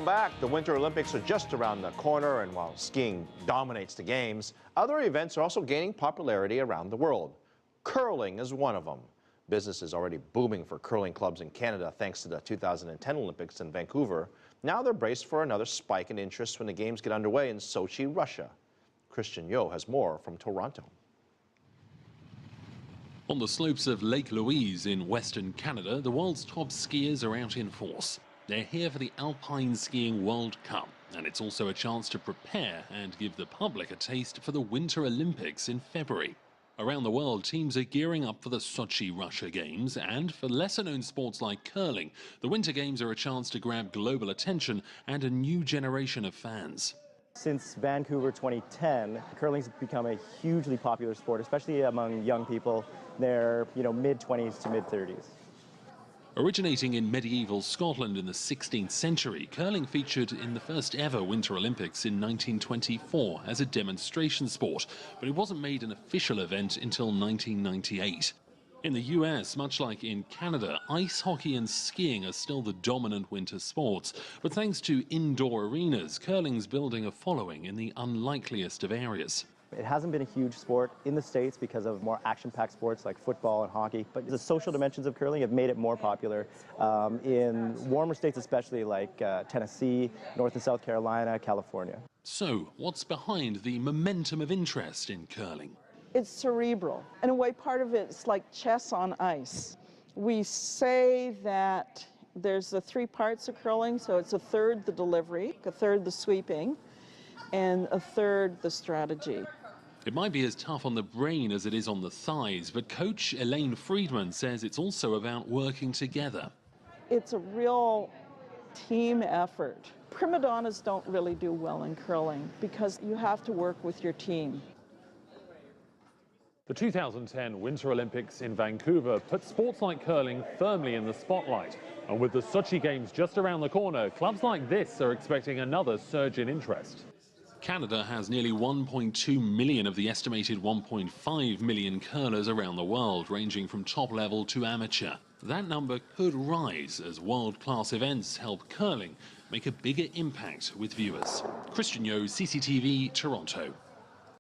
Back, the Winter Olympics are just around the corner, and while skiing dominates the games, other events are also gaining popularity around the world. Curling is one of them. Business is already booming for curling clubs in Canada thanks to the 2010 Olympics in Vancouver. Now they're braced for another spike in interest when the games get underway in Sochi, Russia. Kristiaan has more from Toronto. On the slopes of Lake Louise in Western Canada, the world's top skiers are out in force. They're here for the Alpine Skiing World Cup, and it's also a chance to prepare and give the public a taste for the Winter Olympics in February. Around the world, teams are gearing up for the Sochi, Russia Games, and for lesser-known sports like curling, the Winter Games are a chance to grab global attention and a new generation of fans. Since Vancouver 2010, curling's become a hugely popular sport, especially among young people. They're, mid-20s to mid-30s. Originating in medieval Scotland in the 16th century, curling featured in the first ever Winter Olympics in 1924 as a demonstration sport, but it wasn't made an official event until 1998. In the US, much like in Canada, ice hockey and skiing are still the dominant winter sports, but thanks to indoor arenas, curling's building a following in the unlikeliest of areas. It hasn't been a huge sport in the States because of more action-packed sports like football and hockey, but the social dimensions of curling have made it more popular in warmer states, especially like Tennessee, North and South Carolina, California. So, what's behind the momentum of interest in curling? It's cerebral. In a way, part of it's like chess on ice. We say that there's the three parts of curling, so it's a third the delivery, a third the sweeping, and a third the strategy. It might be as tough on the brain as it is on the thighs, but coach Elaine Friedman says it's also about working together. It's a real team effort. Prima donnas don't really do well in curling because you have to work with your team. The 2010 Winter Olympics in Vancouver put sports like curling firmly in the spotlight. And with the Sochi Games just around the corner, clubs like this are expecting another surge in interest. Canada has nearly 1.2 million of the estimated 1.5 million curlers around the world, ranging from top level to amateur. That number could rise as world-class events help curling make a bigger impact with viewers. Kristiaan, CCTV, Toronto.